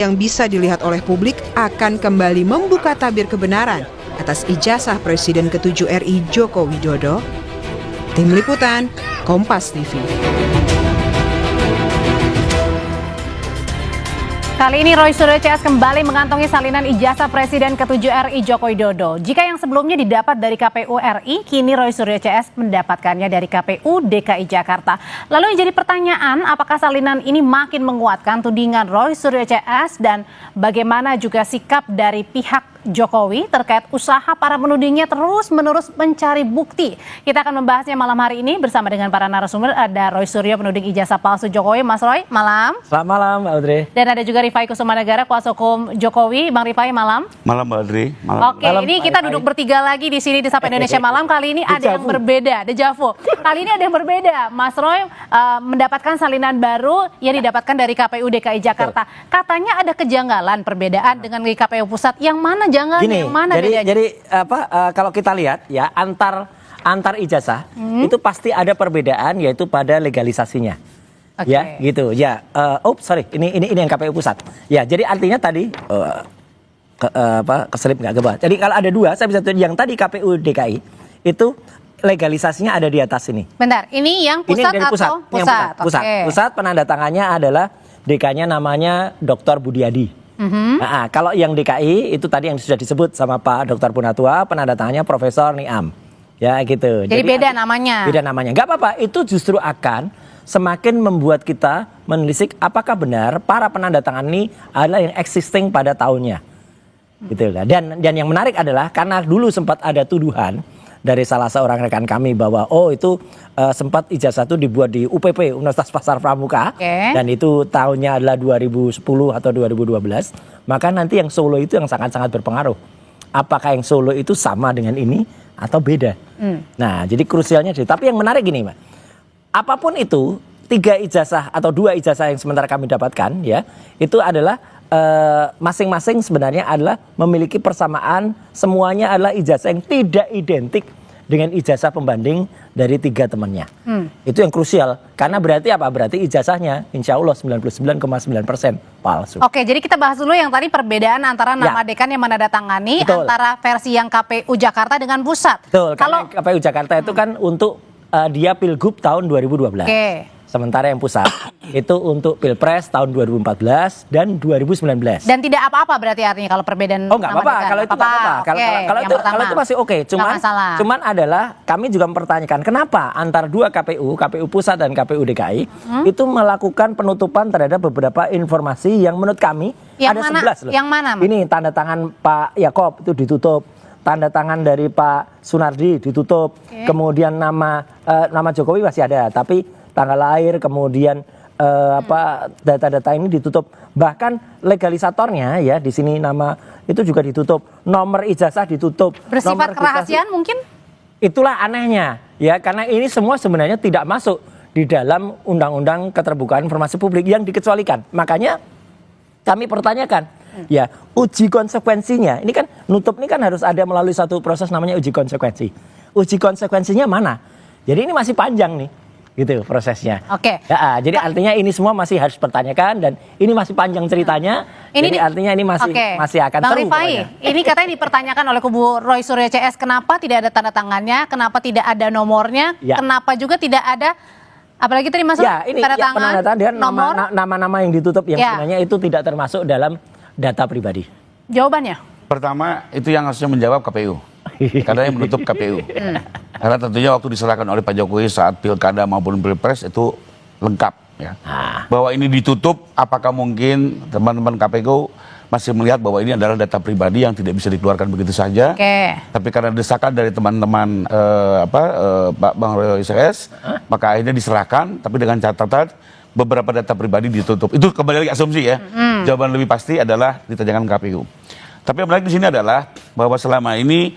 yang bisa dilihat oleh publik akan kembali membuka tabir kebenaran atas ijazah Presiden ke-7 RI Joko Widodo. Tim Liputan, Kompas TV. Kali ini Roy Suryo CS kembali mengantongi salinan ijazah Presiden ke-7 RI Joko Widodo. Jika yang sebelumnya didapat dari KPU RI, kini Roy Suryo CS mendapatkannya dari KPU DKI Jakarta. Lalu yang jadi pertanyaan, apakah salinan ini makin menguatkan tudingan Roy Suryo CS dan bagaimana juga sikap dari pihak Jokowi terkait usaha para penudingnya terus-menerus mencari bukti. Kita akan membahasnya malam hari ini bersama dengan para narasumber. Ada Roy Suryo, penuding ijazah palsu Jokowi. Mas Roy, malam. Selamat malam, Mbak Audrey. Dan ada juga Rifai Kusumanegara, kuasa hukum Jokowi. Bang Rifai, malam. Malam, Mbak Audrey. Malam. Oke, ini kita duduk bertiga lagi di sini di Sapa Indonesia Malam. Kali ini ada yang berbeda, dejavu. Kali ini ada yang berbeda. Mas Roy mendapatkan salinan baru yang didapatkan dari KPU DKI Jakarta. Katanya ada kejanggalan perbedaan dengan KPU pusat. Yang mana janggalnya? Gini, yang mana jadi kalau kita lihat ya antar ijazah itu pasti ada perbedaan, yaitu pada legalisasinya. Okay. Ya, gitu. Ya, ini yang KPU pusat. Ya, jadi artinya tadi keselip nggak gebah. Jadi kalau ada dua, saya bisa tunjuk yang tadi KPU DKI itu legalisasinya ada di atas ini. Bentar, ini yang pusat ini dari pusat, atau pusat? Pusat. Okay. Pusat penandatangannya adalah DK-nya namanya Dr. Budiadi. Nah, kalau yang DKI itu tadi yang sudah disebut sama Pak Dr. Punatua, penandatangannya Profesor Niam. Ya gitu. Jadi beda namanya. Beda namanya. Nggak apa-apa, itu justru akan semakin membuat kita menelisik apakah benar para penandatangan ini adalah yang existing pada tahunnya. Gitu kan. Dan yang menarik adalah karena dulu sempat ada tuduhan dari salah seorang rekan kami bahwa itu sempat ijazah itu dibuat di UPP, Universitas Pasar Pramuka, dan itu tahunnya adalah 2010 atau 2012, maka nanti yang Solo itu yang sangat-sangat berpengaruh. Apakah yang Solo itu sama dengan ini atau beda? Nah, jadi krusialnya sih. Tapi yang menarik gini, Mbak, apapun itu 3 ijazah atau 2 ijazah yang sementara kami dapatkan, ya, itu adalah masing-masing sebenarnya adalah memiliki persamaan, semuanya adalah ijazah yang tidak identik dengan ijazah pembanding dari 3 temannya. Itu yang krusial, karena berarti apa? Berarti ijazahnya insya Allah 99,9% palsu. Oke, jadi kita bahas dulu yang tadi perbedaan antara nama dekan yang menandatangani antara versi yang KPU Jakarta dengan pusat. Betul, kalau KPU Jakarta itu kan untuk dia Pilgub tahun 2012. Sementara yang pusat itu untuk Pilpres tahun 2014 dan 2019. Dan tidak apa-apa berarti artinya kalau perbedaan. Oh, nggak apa-apa, kalau itu nggak apa-apa. Kalau itu masih oke. Cuman adalah kami juga mempertanyakan kenapa antara 2 KPU pusat dan KPU DKI itu melakukan penutupan terhadap beberapa informasi yang menurut kami yang ada 11 loh. Yang mana? Ini tanda tangan Pak Yakob itu ditutup. Tanda tangan dari Pak Sunardi ditutup. Kemudian nama Jokowi masih ada, tapi tanggal lahir, kemudian data-data ini ditutup. Bahkan legalisatornya ya di sini nama itu juga ditutup. Nomor ijazah ditutup. Bersifat kerahasiaan mungkin? Itulah anehnya ya, karena ini semua sebenarnya tidak masuk di dalam Undang-Undang Keterbukaan Informasi Publik yang dikecualikan. Makanya kami pertanyakan ya, uji konsekuensinya. Ini kan nutup ini kan harus ada melalui satu proses namanya uji konsekuensi. Uji konsekuensinya mana? Jadi ini masih panjang nih. Gitu prosesnya. Oke. Ya, jadi artinya ini semua masih harus dipertanyakan dan ini masih panjang ceritanya. Jadi artinya ini masih akan Bang seru. Rifai, ini katanya dipertanyakan oleh kubu Roy Suryo CS, kenapa tidak ada tanda tangannya, kenapa tidak ada nomornya, kenapa juga tidak ada, apalagi tadi masuk tanda tangan, nomor, nama-nama yang ditutup yang sebenarnya itu tidak termasuk dalam data pribadi. Jawabannya? Pertama, itu yang harusnya menjawab KPU. Karena yang menutup KPU. Karena tentunya waktu diserahkan oleh Pak Jokowi saat pilkada maupun pilpres itu lengkap. Ya. Bahwa ini ditutup, apakah mungkin teman-teman KPU masih melihat bahwa ini adalah data pribadi yang tidak bisa dikeluarkan begitu saja. Tapi karena desakan dari teman-teman Pak Bang Roy CS, maka akhirnya diserahkan, tapi dengan catatan beberapa data pribadi ditutup. Itu kembali lagi asumsi ya. Jawaban lebih pasti adalah ditanyakan KPU. Tapi yang menarik di sini adalah bahwa selama ini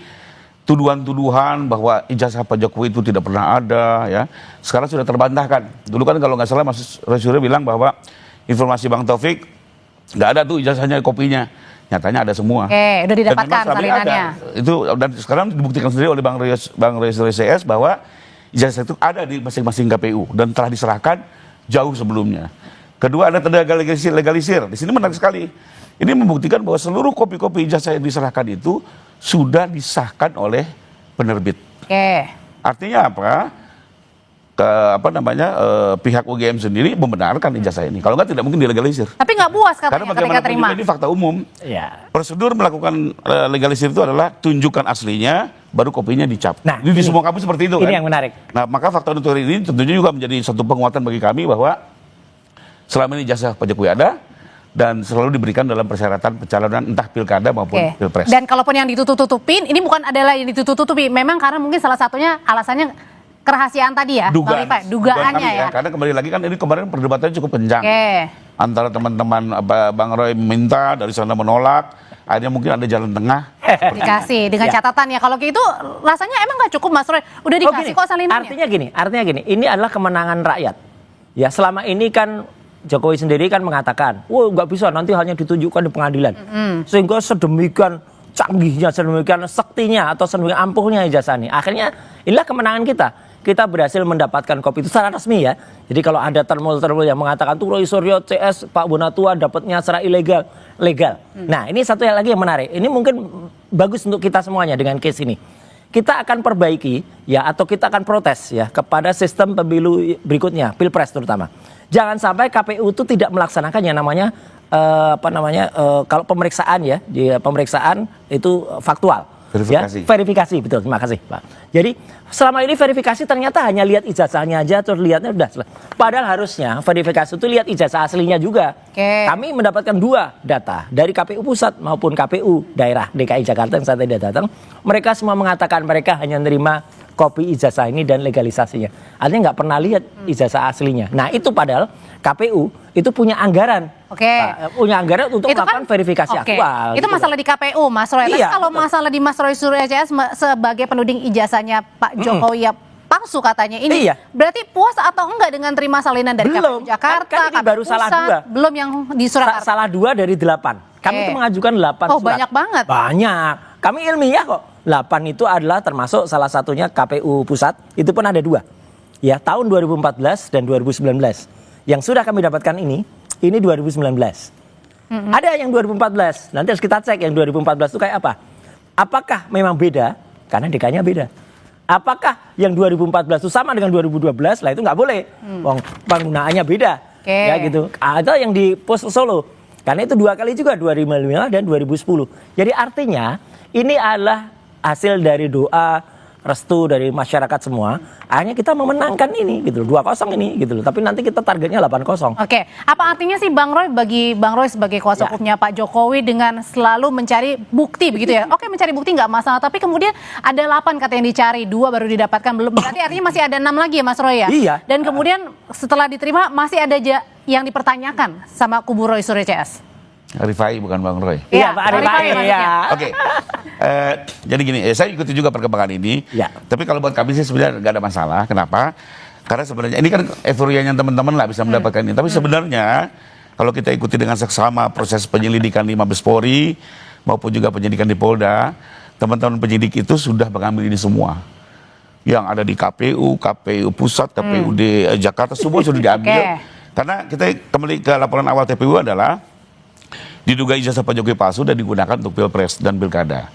tuduhan-tuduhan bahwa ijazah Pak Jokowi itu tidak pernah ada, ya sekarang sudah terbantahkan. Dulu kan kalau nggak salah Mas Roy Suryo bilang bahwa informasi Bang Taufik nggak ada tuh ijazahnya, kopinya. Nyatanya ada semua. Udah didapatkan salinannya. Itu dan sekarang dibuktikan sendiri oleh Bang Roy Suryo CS bahwa ijazah itu ada di masing-masing KPU dan telah diserahkan jauh sebelumnya. Kedua ada tanda legalisir. Di sini menarik sekali. Ini membuktikan bahwa seluruh kopi-kopi ijazah yang diserahkan itu sudah disahkan oleh penerbit. Oke. Artinya apa? Pihak UGM sendiri membenarkan ijazah ini. Kalau nggak tidak mungkin dilegalisir. Tapi nggak puas Karena katanya ketika bagaimanapun terima. juga ini fakta umum. Ya. Prosedur melakukan legalisir itu adalah tunjukkan aslinya, baru kopinya dicap. Nah, Ini di semua kampus seperti itu ini kan. yang menarik. Nah, maka fakta untuk ini tentunya juga menjadi satu penguatan bagi kami bahwa selama ini ijazah Pak Jokowi ada dan selalu diberikan dalam persyaratan pencalonan entah pilkada maupun Oke. pilpres. Dan kalaupun yang ditutup-tutupin, ini bukan adalah yang ditutup-tutupi. Memang karena mungkin salah satunya alasannya kerahasiaan tadi ya, Bang Rifai, dugaannya kami ya. Karena kembali lagi kan ini kemarin perdebatannya cukup kencang. Oke. Antara teman-teman Bang Roy minta, dari sana menolak, akhirnya mungkin ada jalan tengah. Dikasih dengan Ya. catatan ya. Kalau gitu rasanya emang nggak cukup Mas Roy. Udah dikasih kok salinannya. Artinya gini, ini adalah kemenangan rakyat. Ya selama ini kan Jokowi sendiri kan mengatakan, wah nggak bisa nanti hanya ditunjukkan di pengadilan. Sehingga sedemikian canggihnya, sedemikian sektinya atau sedemikian ampuhnya ijazah ini. Akhirnya inilah kemenangan kita. Kita berhasil mendapatkan kopi itu secara resmi ya. Jadi kalau ada termul-termul yang mengatakan tuh Roy Suryo CS Pak Bonatua dapatnya secara ilegal, legal. Nah ini satu yang lagi yang menarik. Ini mungkin bagus untuk kita semuanya dengan case ini. Kita akan perbaiki ya atau kita akan protes ya kepada sistem pemilu berikutnya, Pilpres terutama. Jangan sampai KPU itu tidak melaksanakan yang namanya kalau pemeriksaan ya, pemeriksaan itu faktual. Verifikasi. Ya, verifikasi, betul. Terima kasih, Pak. Jadi selama ini verifikasi ternyata hanya lihat ijazahnya aja, terus lihatnya udah selesai. Padahal harusnya verifikasi itu lihat ijazah aslinya juga. Oke. Kami mendapatkan 2 data dari KPU pusat maupun KPU daerah DKI Jakarta yang saat ini datang. Mereka semua mengatakan mereka hanya menerima kopi ijazah ini dan legalisasinya. Artinya nggak pernah lihat ijazah aslinya. Nah itu padahal KPU itu punya anggaran. Oke. Punya anggaran untuk Itu melakukan verifikasi oke. aktual. Itu gitu masalah loh. di KPU, Mas Roy. Tapi Iya, kalau betul. masalah di Mas Roy Suryo CS sebagai penuding ijazahnya Pak Jokowi ya palsu katanya. Ini Iya. berarti puas atau enggak dengan terima salinan dari Belum. KPU Jakarta, Kan ini KPU baru salah Pusat, 2. belum yang di Surakarta. Salah 2 dari 8. Kami Oke. itu mengajukan 8 Oh, surat. banyak banget. Banyak. Kami ilmiah kok. 8 itu adalah termasuk salah satunya KPU Pusat. Itu pun ada 2. Ya, tahun 2014 dan 2019. Yang sudah kami dapatkan ini 2019. Ada yang 2014. Nanti harus kita cek yang 2014 itu kayak apa. Apakah memang beda? Karena DK-nya beda. Apakah yang 2014 itu sama dengan 2012? Lah itu nggak boleh. Wong penggunaannya beda. Oke. Ya gitu. Ada yang di Pos Solo. Karena itu 2 kali juga 2015 dan 2010. Jadi artinya ini adalah hasil dari doa restu dari masyarakat semua. Akhirnya kita memenangkan ini gitu loh. 2-0 ini gitu loh. Tapi nanti kita targetnya 8-0. Oke, apa artinya sih Bang Roy bagi Bang Roy sebagai kuasa Ya. hukumnya Pak Jokowi dengan selalu mencari bukti begitu ya? Oke, mencari bukti nggak masalah, tapi kemudian ada 8 kata yang dicari, 2 baru didapatkan, belum berarti artinya masih ada 6 lagi ya Mas Roy ya? Iya. Dan kemudian setelah diterima masih ada yang dipertanyakan sama kubu Roy Suryo CS. Rifai bukan Bang Roy. Iya, Ya, Pak Rifai Rifai maksudnya. ya. Oke, jadi gini, saya ikuti juga perkembangan ini. Ya. Tapi kalau buat kami sih sebenarnya nggak ada masalah. Kenapa? Karena sebenarnya ini kan euforianya teman-teman lah bisa mendapatkan ini. Tapi sebenarnya kalau kita ikuti dengan seksama proses penyelidikan di Mabes Polri maupun juga penyidikan di Polda, teman-teman penyidik itu sudah mengambil ini semua. Yang ada di KPU, KPU Pusat, KPUD Jakarta semua sudah diambil. Oke. Karena kita kembali ke laporan awal TPU adalah diduga ijazah Pak Jokowi palsu dan digunakan untuk pilpres dan pilkada.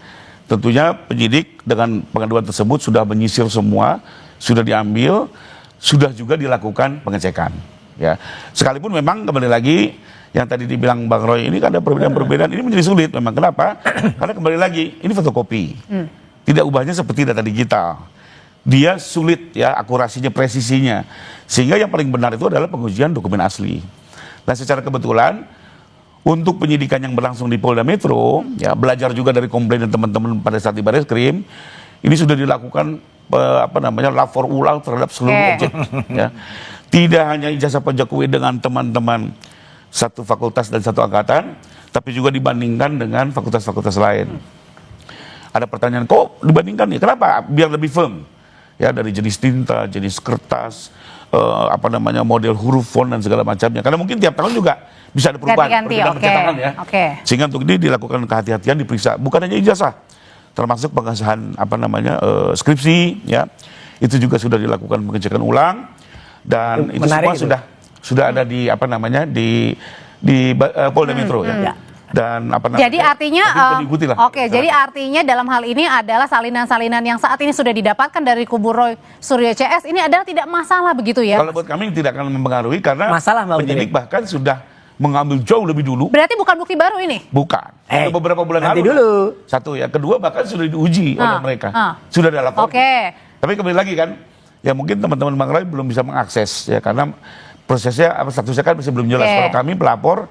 Tentunya penyidik dengan pengaduan tersebut sudah menyisir semua, sudah diambil, sudah juga dilakukan pengecekan. Ya, sekalipun memang kembali lagi yang tadi dibilang Bang Roy ini kan ada perbedaan-perbedaan ini menjadi sulit memang. Kenapa? Karena kembali lagi ini fotokopi, tidak ubahnya seperti data digital. Dia sulit ya akurasinya, presisinya, sehingga yang paling benar itu adalah pengujian dokumen asli. Nah, secara kebetulan untuk penyidikan yang berlangsung di Polda Metro, ya belajar juga dari komplain dan teman-teman pada saat di Barreskrim, ini sudah dilakukan lapor ulang terhadap seluruh objek. Ya. Tidak hanya ijazah Pak Jokowi dengan teman-teman satu fakultas dan satu angkatan, tapi juga dibandingkan dengan fakultas-fakultas lain. Ada pertanyaan, kok dibandingkan ya? Kenapa? Biar lebih firm. Ya, dari jenis tinta, jenis kertas, model huruf font dan segala macamnya. Karena mungkin tiap tahun juga bisa ada perubahan, Ganti-ganti, perbedaan oke. pencetakan ya. Oke. Sehingga untuk ini dilakukan kehati-hatian, diperiksa. Bukan hanya ijazah, termasuk pengesahan skripsi, ya. Itu juga sudah dilakukan pengecekan ulang dan itu Menarik semua itu. sudah sudah ada di apa namanya di Polda Metro ya. Dan apa namanya? Jadi artinya diikuti lah. Oke, jadi artinya dalam hal ini adalah salinan-salinan yang saat ini sudah didapatkan dari kubu Roy Suryo CS ini adalah tidak masalah begitu ya. Kalau buat kami tidak akan mempengaruhi karena Masalah, Mbak penyidik bahkan sudah mengambil jauh lebih dulu. Berarti bukan bukti baru ini? Bukan. Itu beberapa bulan nanti lalu. dulu. Satu ya, kedua bahkan sudah diuji oleh mereka. Sudah ada laporan. Oke. Tapi kembali lagi kan, ya mungkin teman-teman Bang Roy belum bisa mengakses ya karena prosesnya statusnya kan masih belum jelas. Kalau kami pelapor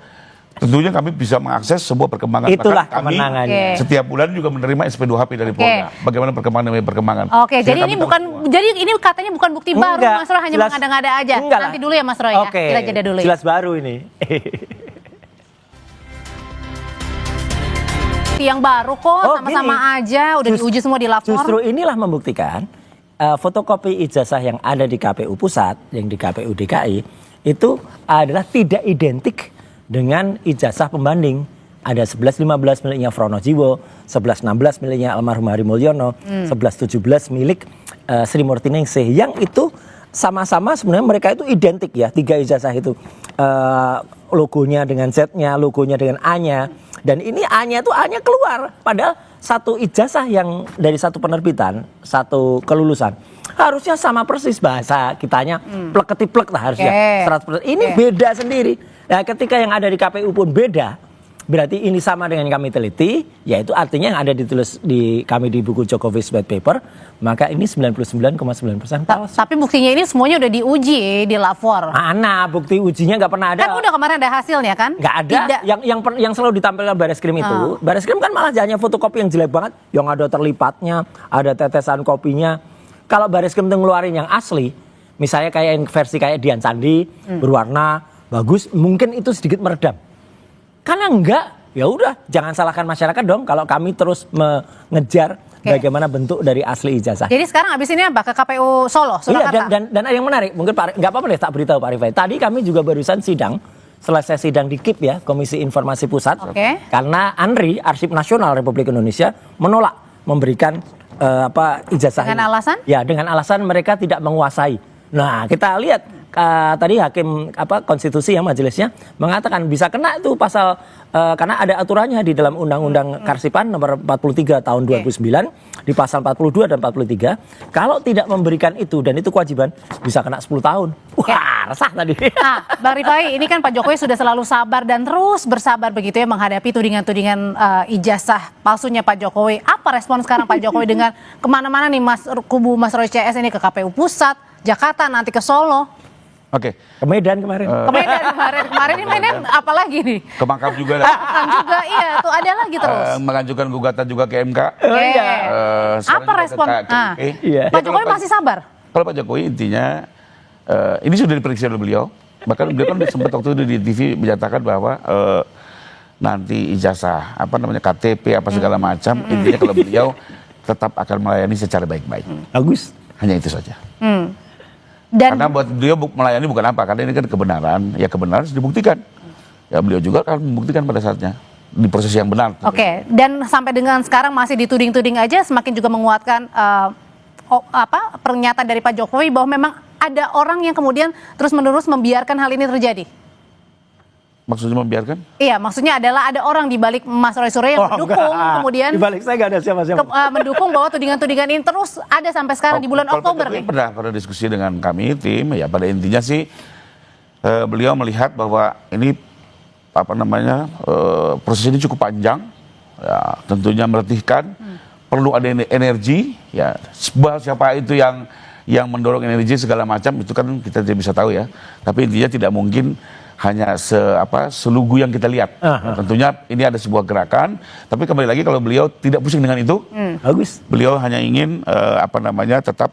tentunya kami bisa mengakses sebuah perkembangan. Itulah Bahkan kami kemenangannya. setiap bulan juga menerima SP2HP dari Polda. Bagaimana perkembangan demi perkembangan. Oke, jadi ini bukan ini katanya bukan bukti baru, Mas Roy hanya mengada-ngada aja. Nanti dulu ya Mas Roy ya. Kita jeda dulu ya. Jelas baru ini. Yang baru kok sama-sama aja udah diuji semua di lapor. Justru inilah membuktikan fotokopi ijazah yang ada di KPU pusat, yang di KPU DKI itu adalah tidak identik dengan ijazah pembanding. Ada 11-15 miliknya Fronojiwo, 11-16 miliknya almarhum Hari Mulyono, 11-17 milik Sri Murti Ningsih. Yang itu sama-sama sebenarnya mereka itu identik ya, 3 ijazah itu. Logonya dengan Z-nya, logonya dengan A-nya. Dan ini A-nya itu A-nya keluar. Padahal satu ijazah yang dari satu penerbitan, satu kelulusan. Harusnya sama persis bahasa kitanya, plek-ketiplek lah harusnya. 100%. Ini beda sendiri. Nah, ketika yang ada di KPU pun beda, berarti ini sama dengan kami teliti, yaitu artinya yang ada ditulis di kami di buku Jokowi's White Paper, maka ini 99,9% palsu. Tapi buktinya ini semuanya udah diuji di lapor. Mana bukti ujinya nggak pernah ada. Kan udah kemarin ada hasilnya kan? Nggak ada. Tidak. Yang selalu ditampilkan Bareskrim itu, Bareskrim kan malah hanya fotokopi yang jelek banget, yang ada terlipatnya, ada tetesan kopinya. Kalau Bareskrim itu ngeluarin yang asli, misalnya kayak versi kayak Dian Sandi, berwarna bagus, mungkin itu sedikit meredam. Karena enggak, ya udah jangan salahkan masyarakat dong kalau kami terus mengejar bagaimana bentuk dari asli ijazah. Jadi sekarang abis ini apa ke KPU Solo, Surakarta? Iya, dan ada yang menarik, mungkin nggak apa-apa deh tak beritahu Pak Rifai. Tadi kami juga barusan sidang, selesai sidang di KIP ya, Komisi Informasi Pusat, karena ANRI, Arsip Nasional Republik Indonesia menolak memberikan ijazah dengan ini. Alasan? Ya, dengan alasan mereka tidak menguasai. Nah, kita lihat tadi hakim konstitusi yang majelisnya mengatakan bisa kena itu pasal karena ada aturannya di dalam Undang-Undang Karsipan nomor 43 tahun 2009 di pasal 42 dan 43 kalau tidak memberikan itu dan itu kewajiban bisa kena 10 tahun. Wah, resah tadi. Nah, Bang Rifai, ini kan Pak Jokowi sudah selalu sabar dan terus bersabar begitu ya menghadapi tudingan-tudingan ijazah palsunya Pak Jokowi. Apa respon sekarang Pak Jokowi dengan kemana-mana nih kubu Mas Roy CS ini ke KPU Pusat, Jakarta, nanti ke Solo? Oke. Ke Medan kemarin. Ke Medan kemarin ini Medan apa lagi nih? Ke Makam juga. Makam juga, iya tuh ada lagi terus. Mengajukan gugatan juga ke MK. Apa respon? Pak Jokowi masih sabar? Kalau Pak Jokowi intinya ini sudah diperiksa oleh beliau. Bahkan beliau kan sempat waktu itu di TV menyatakan bahwa nanti ijazah KTP apa segala macam intinya kalau beliau tetap akan melayani secara baik-baik. Bagus. Hanya itu saja. Dan karena buat beliau melayani bukan apa, karena ini kan kebenaran, ya kebenaran harus dibuktikan. Ya beliau juga akan membuktikan pada saatnya di proses yang benar. Oke, dan sampai dengan sekarang masih dituding-tuding aja, semakin juga menguatkan pernyataan dari Pak Jokowi bahwa memang ada orang yang kemudian terus-menerus membiarkan hal ini terjadi. Maksudnya membiarkan? Iya, maksudnya adalah ada orang di balik Mas Roy Suryo yang mendukung, kemudian di balik saya nggak ada siapa-siapa. Mendukung bahwa tudingan-tudingan ini terus ada sampai sekarang di bulan Oktober nih. Pernah diskusi dengan kami tim, ya pada intinya sih beliau melihat bahwa ini proses ini cukup panjang, ya tentunya meletihkan, perlu ada energi, ya siapa itu yang mendorong energi segala macam itu kan kita tidak bisa tahu ya. Tapi intinya tidak mungkin hanya selugu yang kita lihat. Tentunya ini ada sebuah gerakan, tapi kembali lagi kalau beliau tidak pusing dengan itu, bagus. Beliau hanya ingin tetap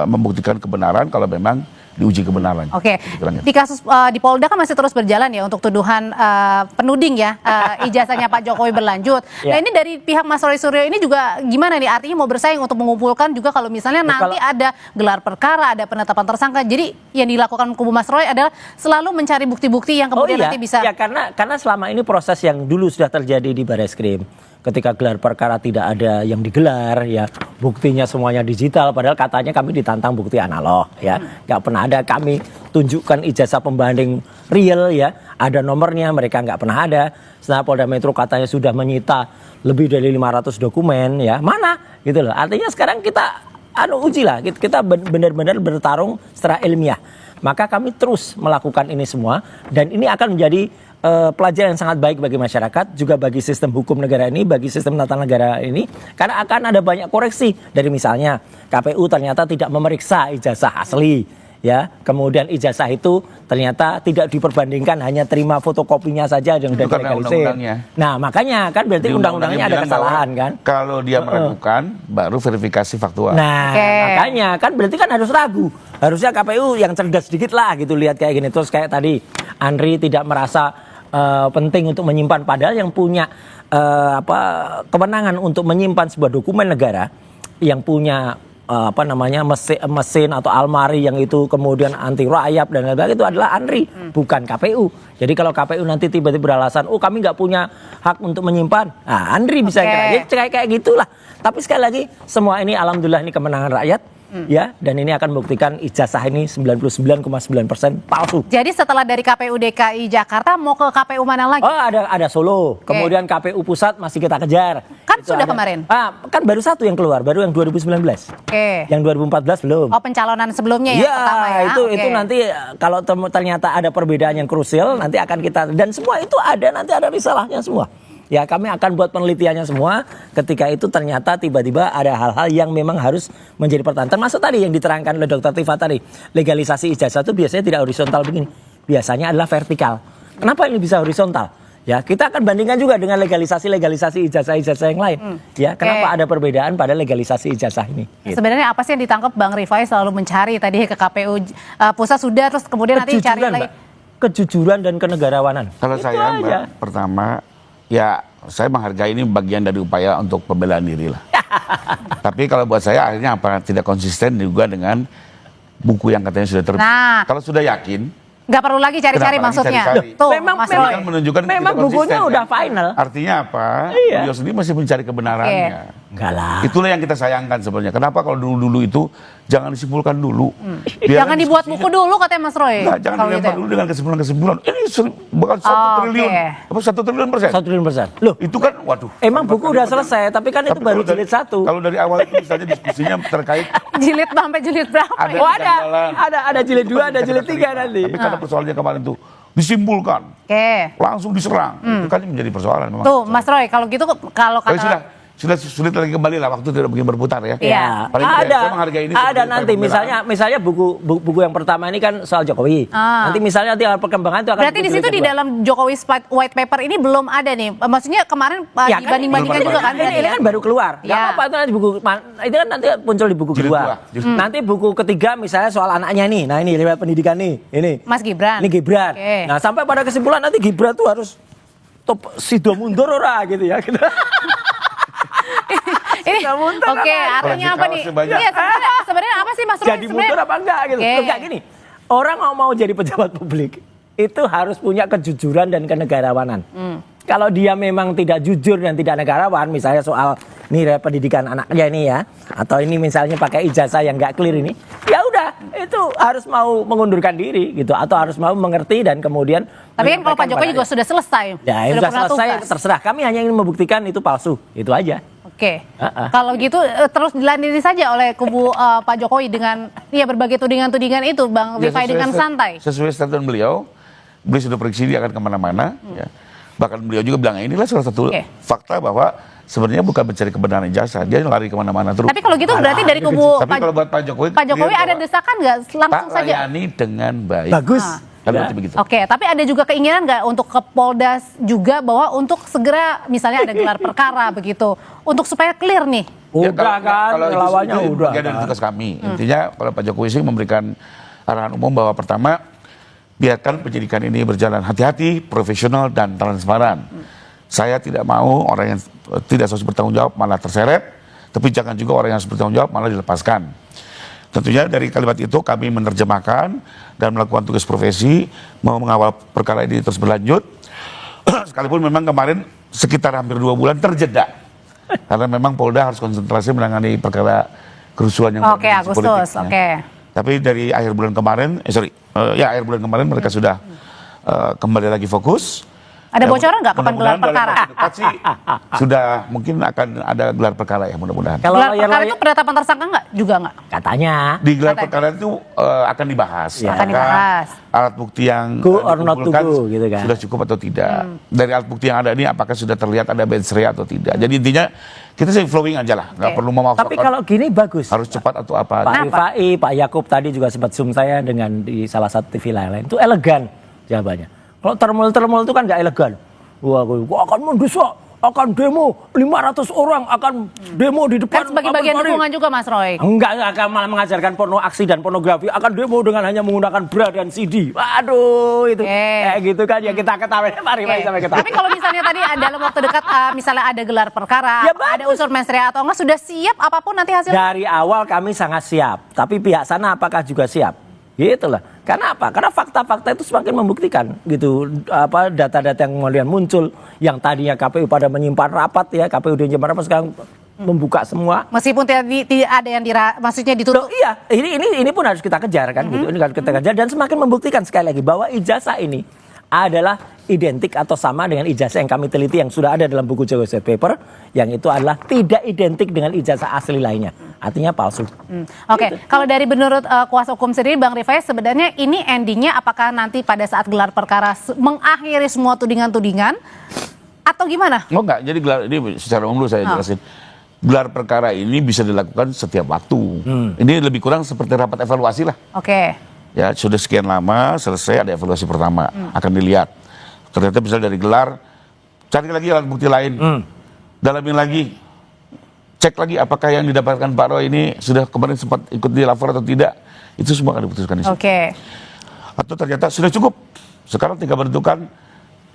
membuktikan kebenaran kalau memang diuji kebenaran. Oke. Di kasus di Polda kan masih terus berjalan ya untuk tuduhan penuding ya ijazahnya Pak Jokowi berlanjut. Nah ini dari pihak Mas Roy Suryo ini juga gimana nih, artinya mau bersaing untuk mengumpulkan juga kalau misalnya nanti ada gelar perkara, ada penetapan tersangka. Jadi yang dilakukan kubu Mas Roy adalah selalu mencari bukti-bukti yang kemudian nanti bisa. Ya karena selama ini proses yang dulu sudah terjadi di Bareskrim. Ketika gelar perkara tidak ada yang digelar, ya buktinya semuanya digital. Padahal katanya kami ditantang bukti analog, ya nggak pernah ada kami tunjukkan ijazah pembanding real ya, ada nomornya, mereka nggak pernah ada. Setelah Polda Metro katanya sudah menyita lebih dari 500 dokumen ya, mana gitu loh. Artinya sekarang kita uji lah, kita benar-benar bertarung secara ilmiah. Maka kami terus melakukan ini semua dan ini akan menjadi pelajaran yang sangat baik bagi masyarakat, juga bagi sistem hukum negara ini, bagi sistem tata negara ini, karena akan ada banyak koreksi dari misalnya KPU ternyata tidak memeriksa ijazah asli, ya, kemudian ijazah itu ternyata tidak diperbandingkan, hanya terima fotokopinya saja yang sudah dilegalisir. Nah makanya kan berarti undang-undangnya ada kesalahan kan? Kalau dia meragukan, baru verifikasi faktual. Nah makanya kan berarti kan harus ragu. Harusnya KPU yang cerdas sedikit lah gitu lihat kayak gini. Terus kayak tadi Andri tidak merasa penting untuk menyimpan, padahal yang punya kewenangan untuk menyimpan sebuah dokumen negara, yang punya mesin atau almari yang itu kemudian anti rayap dan lain-lain, itu adalah Andri, bukan KPU. Jadi kalau KPU nanti tiba-tiba beralasan, oh kami nggak punya hak untuk menyimpan, nah Andri bisa kayak gitulah. Tapi sekali lagi semua ini alhamdulillah ini kemenangan rakyat. Ya, dan ini akan membuktikan ijazah ini 99,9% palsu. Jadi setelah dari KPU DKI Jakarta mau ke KPU mana lagi? Oh, ada Solo. Kemudian KPU pusat masih kita kejar. Kan itu sudah ada. Kemarin. Kan baru satu yang keluar, baru yang 2019. Yang 2014 belum. Oh, pencalonan sebelumnya yang pertama ya. Itu nanti kalau ternyata ada perbedaan yang krusial, nanti akan kita, dan semua itu nanti ada risalahnya semua. Ya, kami akan buat penelitiannya semua. Ketika itu ternyata tiba-tiba ada hal-hal yang memang harus menjadi pertanyaan. Termasuk tadi yang diterangkan oleh Dr. Tifa tadi. Legalisasi ijazah itu biasanya tidak horizontal begini. Biasanya adalah vertikal. Kenapa ini bisa horizontal? Ya, kita akan bandingkan juga dengan legalisasi ijazah-ijazah yang lain. Ya, kenapa ada perbedaan pada legalisasi ijazah ini? Gitu. Sebenarnya apa sih yang ditangkap Bang Rifai selalu mencari tadi ke KPU pusat sudah, terus kemudian nanti cari lagi. Kejujuran dan kenegarawanan. Kalau saya, Mbak, pertama, ya saya menghargai ini bagian dari upaya untuk pembelaan diri lah. Tapi kalau buat saya akhirnya apa tidak konsisten juga dengan buku yang katanya sudah terbit. Nah, kalau sudah yakin, nggak perlu lagi cari-cari maksudnya. Tuh, memang menunjukkan memang bukunya udah final. Artinya apa? Beliau sendiri masih mencari kebenarannya. Enggak lah. Itulah yang kita sayangkan sebenarnya. Kenapa kalau dulu itu jangan disimpulkan dulu. Jangan dibuat buku dulu katanya Mas Roy. Nah, jangan dilempar dulu dengan kesimpulan-kesimpulan. Ini bakal 1 triliun. Apa 1 triliun persen? 1 triliun persen. Loh, itu kan waduh. Emang buku udah selesai, tapi kan itu baru jilid 1. Kalau dari awal itu misalnya diskusinya terkait jilid sampai jilid berapa? Ada jilid 2, ada jilid 3 nanti. Tapi karena persoalannya kemarin tuh disimpulkan. Langsung diserang. Itu kan menjadi persoalan memang. Tuh, Mas Roy, kalau gitu kalau kata sudah sulit lagi kembali lah, waktu tidak begini berputar ya. Iya. Ada nanti misalnya buku yang pertama ini kan soal Jokowi. Nanti misalnya perkembangan itu akan. Berarti di situ di dalam Jokowi white paper ini belum ada nih. Maksudnya kemarin dibanding-bandingkan juga kan. Ini kan baru keluar. Enggak apa-apa, itu nanti buku itu kan nanti muncul di buku kedua. Nanti buku ketiga misalnya soal anaknya nih. Nah, ini riwayat pendidikan nih. Ini Mas Gibran. Ini Gibran. Nah, sampai pada kesimpulan nanti Gibran tuh harus top sido mundur ora gitu ya. Oke, artinya apa nih? Iya, sebenarnya apa sih Mas Roy? Jadi mundur apa enggak gitu? Enggak gini. Orang mau jadi pejabat publik itu harus punya kejujuran dan kenegarawanan. Kalau dia memang tidak jujur dan tidak negarawan, misalnya soal nilai pendidikan anaknya ini ya, atau ini misalnya pakai ijazah yang nggak clear ini, ya udah itu harus mau mengundurkan diri gitu, atau harus mau mengerti dan kemudian. Tapi kan kalau Pak Jokowi juga sudah selesai. Ya, sudah selesai, terserah. Kami hanya ingin membuktikan itu palsu, itu aja. Oke. Kalau gitu terus dilandini saja oleh kubu Pak Jokowi dengan berbagai tudingan-tudingan itu, Bang Rifai, dengan santai. Sesuai statement beliau sudah prediksi dia akan kemana-mana. Ya. Bahkan beliau juga bilang inilah salah satu fakta bahwa sebenarnya bukan mencari kebenaran ijazah, dia lari kemana-mana terus. Tapi kalau gitu berarti dari kubu kalau buat Pak Jokowi ada desakan nggak langsung Pak saja? layani dengan baik. Bagus. Begitu. Oke, tapi ada juga keinginan nggak untuk ke Polda juga bahwa untuk segera misalnya ada gelar perkara begitu, untuk supaya clear nih. Udah kan, lawannya udah. Bagian dari tugas kami. Intinya kalau Pak Jokowi sih memberikan arahan umum bahwa pertama biarkan penyidikan ini berjalan hati-hati, profesional dan transparan. Saya tidak mau orang yang tidak harus bertanggung jawab malah terseret, tapi jangan juga orang yang harus bertanggung jawab malah dilepaskan. Tentunya dari kalimat itu kami menerjemahkan dan melakukan tugas profesi, mau mengawal perkara ini terus berlanjut. Sekalipun memang kemarin sekitar hampir 2 bulan terjeda. Karena memang Polda harus konsentrasi menangani perkara kerusuhan yang Agustus, Tapi dari akhir bulan kemarin, akhir bulan kemarin mereka sudah kembali lagi fokus. Ada bocoran nggak kapan gelar Mudah-mudahan perkara? dalam waktu dekat sih sudah mungkin akan ada gelar perkara ya, mudah-mudahan. Kalau Gelar lawyer- perkara itu penetapan tersangka nggak? Juga nggak? Katanya. Di gelar Katanya. perkara itu akan dibahas. Ya. Akan dibahas. Alat bukti yang Go or not to dikumpulkan go, gitu kan. sudah cukup atau tidak. Dari alat bukti yang ada ini apakah sudah terlihat ada mens rea atau tidak. Jadi intinya kita sih flowing aja lah, nggak Oke. perlu memaksakan. Tapi kalau gini bagus. harus cepat atau apa. Pak Rifai, Pak Yakub tadi juga sempat zoom saya dengan di salah satu TV lain. Itu elegan jawabannya. Kalau termul-termul itu kan nggak elegan. Wah, gua akan mendesak, akan demo, 500 orang akan demo di depan. Kan sebagai bagian Mabes Polri. dukungan juga Mas Roy. Enggak akan malah mengajarkan porno aksi dan pornografi, akan demo dengan hanya menggunakan bra dan CD. Waduh, itu kayak gitu kan ya, kita ketawain Pak Rifai Oke. sampai ketawa. Tapi kalau misalnya tadi dalam waktu dekat misalnya ada gelar perkara, Ya, ada bagus. unsur mens rea atau enggak, sudah siap apapun nanti hasilnya? Dari awal kami sangat siap, tapi pihak sana apakah juga siap? Gitu lah. Karena apa? Karena fakta-fakta itu semakin membuktikan gitu, apa data-data yang kemudian muncul yang tadinya KPU pada menyimpan rapat ya, KPU menyimpan rapat sekarang membuka semua. Meskipun tidak ada yang maksudnya Loh, ditutup. iya, ini pun harus kita kejar kan gitu. Ini harus kita kejar dan semakin membuktikan sekali lagi bahwa ijazah ini adalah identik atau sama dengan ijazah yang kami teliti yang sudah ada dalam buku Jokowi Paper, yang itu adalah tidak identik dengan ijazah asli lainnya. Artinya palsu. Oke, kalau dari menurut kuasa hukum sendiri Bang Rifai, sebenarnya ini endingnya apakah nanti pada saat gelar perkara mengakhiri semua tudingan-tudingan atau gimana? Oh enggak, jadi gelar ini secara umum dulu saya jelasin. Gelar perkara ini bisa dilakukan setiap waktu. Ini lebih kurang seperti rapat evaluasi lah. Oke. Ya, sudah sekian lama selesai ada evaluasi pertama, akan dilihat. Ternyata bisa dari gelar, cari lagi alat bukti lain, dalamin lagi, cek lagi apakah yang didapatkan Pak Roy ini sudah kemarin sempat ikut di lapor atau tidak, itu semua akan diputuskan di situ. Oke. Atau ternyata sudah cukup, sekarang tinggal menentukan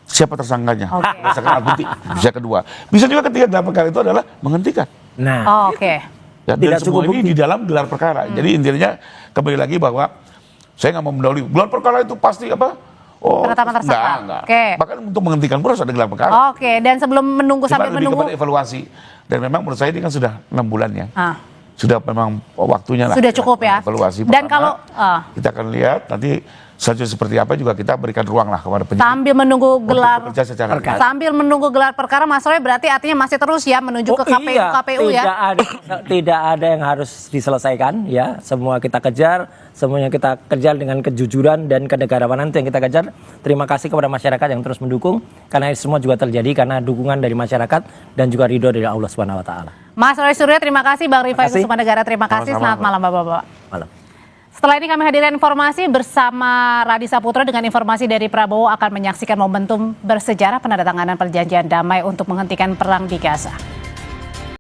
siapa tersangkanya, berdasarkan alat bukti. Bisa kedua, bisa juga ketiga dalam perkara itu adalah menghentikan. Nah, Oke. Ya, dan Tidak semua cukup ini di dalam gelar perkara. Jadi intinya kembali lagi bahwa saya nggak mau mendahului gelar perkara itu pasti apa? Oh, Penetapan tersangka. enggak. Oke. Bahkan untuk menghentikan pun harus ada gelar perkara. Oke, dan sebelum menunggu Cuma sambil lebih menunggu kepada evaluasi. Dan memang menurut saya ini kan sudah 6 bulan ya. Sudah memang waktunya lah. Sudah cukup ya. Evaluasi Dan pertama. kalau Kita akan lihat nanti selanjutnya seperti apa juga kita berikan ruang lah kepada penyidik. sambil menunggu untuk gelar bekerja secara perkara. sambil menunggu gelar perkara, Mas Roy, berarti artinya masih terus ya menuju ke KPU ya. Tidak ada yang harus diselesaikan ya. Semua kita kejar, semuanya kita kejar dengan kejujuran dan kenegarawanan itu yang kita kejar. Terima kasih kepada masyarakat yang terus mendukung karena ini semua juga terjadi karena dukungan dari masyarakat dan juga ridho dari Allah Subhanahu wa taala. Mas Roy Suryo, terima kasih. Bang Rifai Terima kasih. Kusumanegara, terima kasih. Sama-sama, Selamat malam Bapak-bapak. Malam. Setelah ini kami hadirkan informasi bersama Radi Saputra dengan informasi dari Prabowo akan menyaksikan momentum bersejarah penandatanganan perjanjian damai untuk menghentikan perang di Gaza.